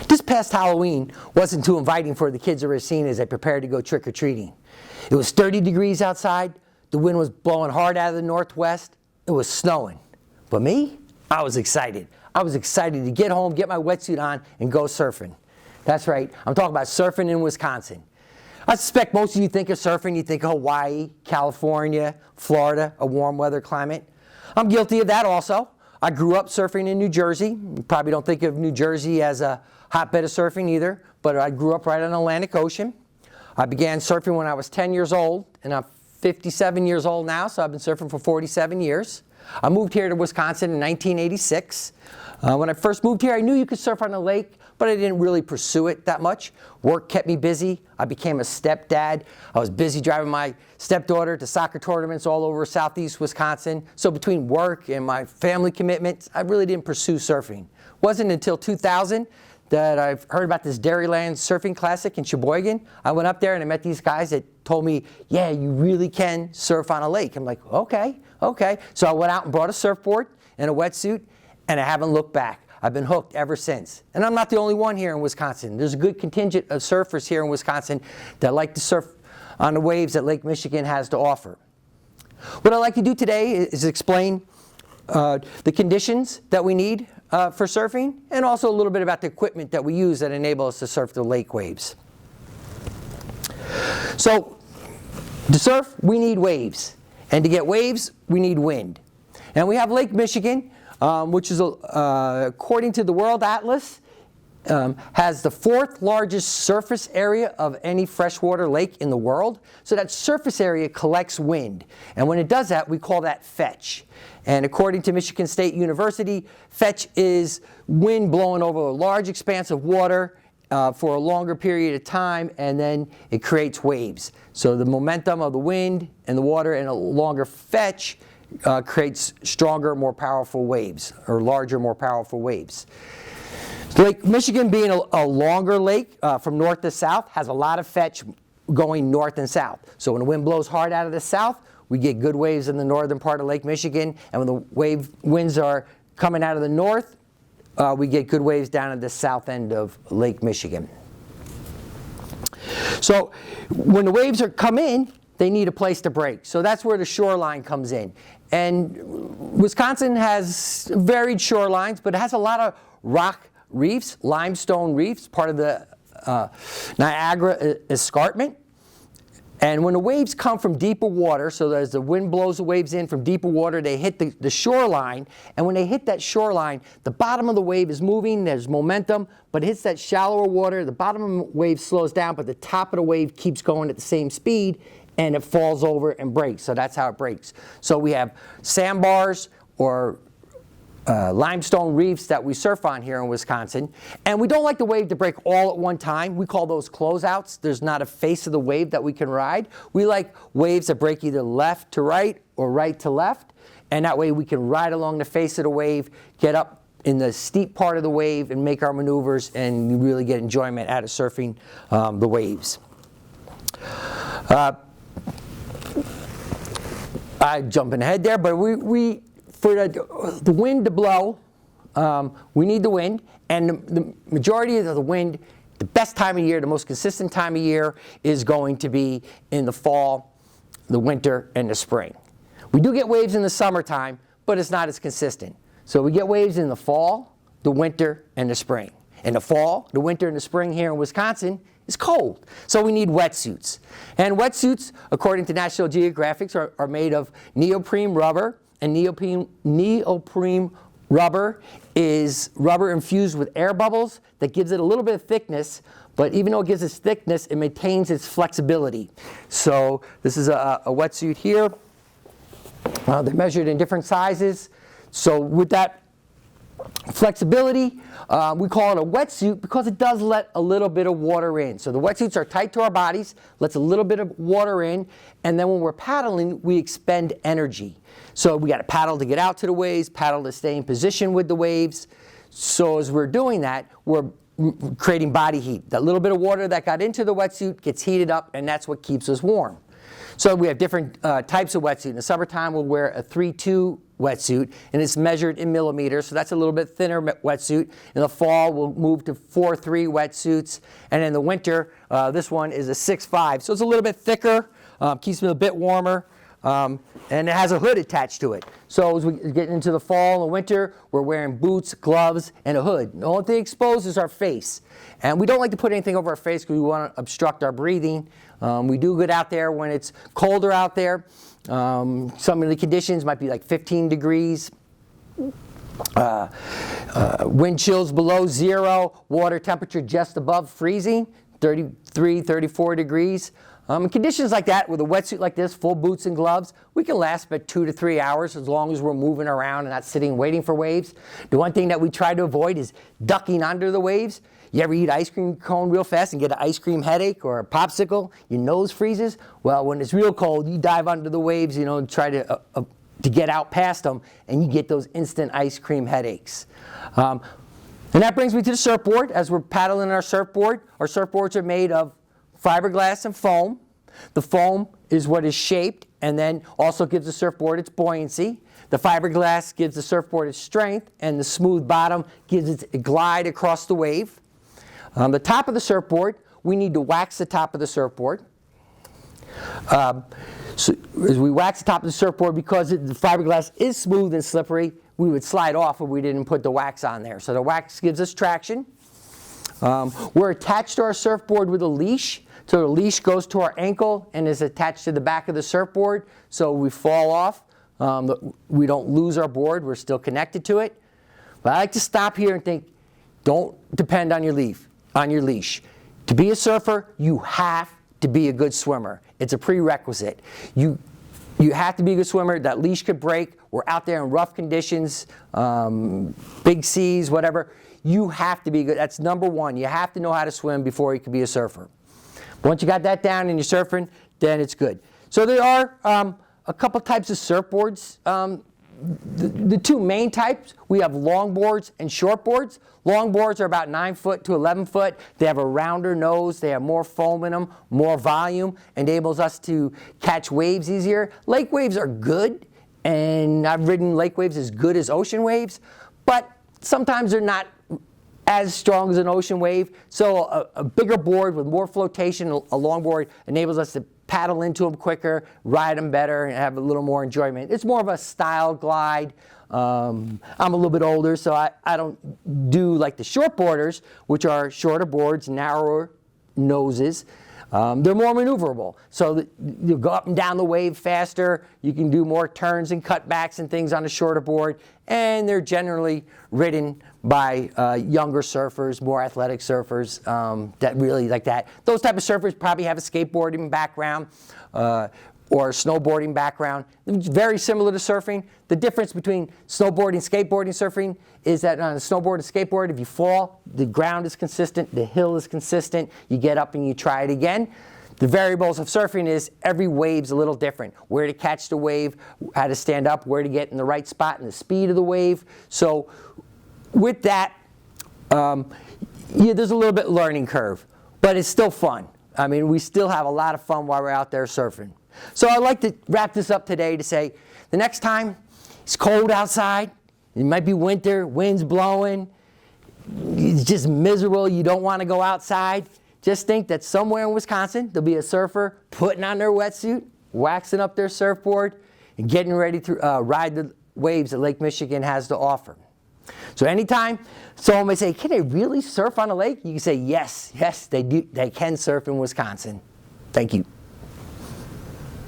This past Halloween wasn't too inviting for the kids that were seen as they prepared to go trick-or-treating. It was 30 degrees outside, the wind was blowing hard out of the northwest, it was snowing. But me, I was excited. I was excited to get home, get my wetsuit on, and go surfing. That's right, I'm talking about surfing in Wisconsin. I suspect most of you think of surfing, you think of Hawaii, California, Florida, a warm weather climate. I'm guilty of that also. I grew up surfing in New Jersey. You probably don't think of New Jersey as a hotbed of surfing either, but I grew up right on the Atlantic Ocean. I began surfing when I was 10 years old, and I'm 57 years old now, so I've been surfing for 47 years. I moved here to Wisconsin in 1986. When I first moved here, I knew you could surf on the lake, but I didn't really pursue it that much. Work kept me busy. I became a stepdad. I was busy driving my stepdaughter to soccer tournaments all over southeast Wisconsin. So between work and my family commitments, I really didn't pursue surfing. It wasn't until 2000 that I heard about this Dairyland Surfing Classic in Sheboygan. I went up there and I met these guys that told me, yeah, you really can surf on a lake. I'm like, okay. So I went out and brought a surfboard and a wetsuit, and I haven't looked back. I've been hooked ever since. And I'm not the only one here in Wisconsin. There's a good contingent of surfers here in Wisconsin that like to surf on the waves that Lake Michigan has to offer. What I'd like to do today is explain the conditions that we need for surfing, and also a little bit about the equipment that we use that enable us to surf the lake waves. So to surf, we need waves. And to get waves, we need wind. And we have Lake Michigan, which is, according to the World Atlas, has the 4th largest surface area of any freshwater lake in the world. So that surface area collects wind. And when it does that, we call that fetch. And according to Michigan State University, fetch is wind blowing over a large expanse of water for a longer period of time, and then it creates waves. So the momentum of the wind and the water and a longer fetch creates stronger, more powerful waves, or larger, more powerful waves. Lake Michigan, being a longer lake from north to south, has a lot of fetch going north and south. So when the wind blows hard out of the south, we get good waves in the northern part of Lake Michigan, and when the winds are coming out of the north, we get good waves down at the south end of Lake Michigan. So when the waves come in, they need a place to break. So that's where the shoreline comes in. And Wisconsin has varied shorelines, but it has a lot of rock reefs, limestone reefs, part of the Niagara Escarpment. And when the waves come from deeper water, so as the wind blows the waves in from deeper water, they hit the shoreline. And when they hit that shoreline, the bottom of the wave is moving, there's momentum, but it hits that shallower water, the bottom of the wave slows down, but the top of the wave keeps going at the same speed, and it falls over and breaks. So that's how it breaks. So we have sandbars or limestone reefs that we surf on here in Wisconsin. And we don't like the wave to break all at one time. We call those closeouts. There's not a face of the wave that we can ride. We like waves that break either left to right or right to left. And that way we can ride along the face of the wave, get up in the steep part of the wave and make our maneuvers, and really get enjoyment out of surfing the waves. I'm jumping ahead there, but for the wind to blow, we need the wind, and the majority of the wind, the best time of year, the most consistent time of year is going to be in the fall, the winter, and the spring. We do get waves in the summertime, but it's not as consistent. So we get waves in the fall, the winter, and the spring. In the fall, the winter, and the spring here in Wisconsin is cold, so we need wetsuits. And wetsuits, according to National Geographic, are made of neoprene rubber. And neoprene rubber is rubber infused with air bubbles that gives it a little bit of thickness, but even though it gives it thickness, it maintains its flexibility. So this is a wetsuit here. They're measured in different sizes. So with that flexibility, we call it a wetsuit because it does let a little bit of water in. So the wetsuits are tight to our bodies, lets a little bit of water in, and then when we're paddling, we expend energy. So we got to paddle to get out to the waves, paddle to stay in position with the waves. So as we're doing that, we're creating body heat. That little bit of water that got into the wetsuit gets heated up, and that's what keeps us warm. So we have different types of wetsuit. In the summertime, we'll wear a 3-2 wetsuit, and it's measured in millimeters, so that's a little bit thinner wetsuit. In the fall, we'll move to 4.3 wetsuits, and in the winter, this one is a 6.5, so it's a little bit thicker, keeps me a bit warmer, and it has a hood attached to it. So as we get into the fall and winter, we're wearing boots, gloves, and a hood. The only thing exposed is our face, and we don't like to put anything over our face because we want to obstruct our breathing. We do good out there when it's colder out there. Some of the conditions might be like 15 degrees, wind chills below 0, water temperature just above freezing, 33, 34 degrees. In conditions like that, with a wetsuit like this, full boots and gloves, we can last about 2 to 3 hours as long as we're moving around and not sitting waiting for waves. The one thing that we try to avoid is ducking under the waves. You ever eat ice cream cone real fast and get an ice cream headache or a popsicle, your nose freezes? Well, when it's real cold, you dive under the waves, you know, and try to get out past them, and you get those instant ice cream headaches. And that brings me to the surfboard. As we're paddling our surfboards are made of fiberglass and foam. The foam is what is shaped and then also gives the surfboard its buoyancy. The fiberglass gives the surfboard its strength, and the smooth bottom gives it a glide across the wave. On the top of the surfboard, we need to wax the top of the surfboard. So as we wax the top of the surfboard, because the fiberglass is smooth and slippery, we would slide off if we didn't put the wax on there. So the wax gives us traction. We're attached to our surfboard with a leash. So the leash goes to our ankle and is attached to the back of the surfboard. So we fall off, we don't lose our board, we're still connected to it. But I like to stop here and think, don't depend on your leash. To be a surfer, you have to be a good swimmer. It's a prerequisite. You have to be a good swimmer. That leash could break. We're out there in rough conditions, big seas, whatever. You have to be good. That's number one. You have to know how to swim before you can be a surfer. Once you got that down and you're surfing, then it's good. So there are a couple types of surfboards. The two main types, we have longboards and shortboards. Longboards are about 9 foot to 11 foot. They have a rounder nose. They have more foam in them, more volume, enables us to catch waves easier. Lake waves are good, and I've ridden lake waves as good as ocean waves, but sometimes they're not as strong as an ocean wave. So a bigger board with more flotation, a longboard, enables us to paddle into them quicker, ride them better, and have a little more enjoyment. It's more of a style glide. I'm a little bit older, so I don't do like the shortboarders, which are shorter boards, narrower noses. They're more maneuverable, so you go up and down the wave faster. You can do more turns and cutbacks and things on a shorter board, and they're generally ridden by younger surfers, more athletic surfers that really like that. Those type of surfers probably have a skateboarding background or a snowboarding background. It's very similar to surfing. The difference between snowboarding, skateboarding, surfing is that on a snowboard and skateboard, if you fall, the ground is consistent, the hill is consistent, you get up and you try it again. The variables of surfing is every wave's a little different. Where to catch the wave, how to stand up, where to get in the right spot, and the speed of the wave. So with that, there's a little bit learning curve, but it's still fun. I mean, we still have a lot of fun while we're out there surfing. So I'd like to wrap this up today to say, the next time it's cold outside, it might be winter, wind's blowing, it's just miserable, you don't want to go outside, just think that somewhere in Wisconsin there'll be a surfer putting on their wetsuit, waxing up their surfboard, and getting ready to ride the waves that Lake Michigan has to offer. So anytime someone may say, can they really surf on a lake? You can say, yes, they do. They can surf in Wisconsin. Thank you.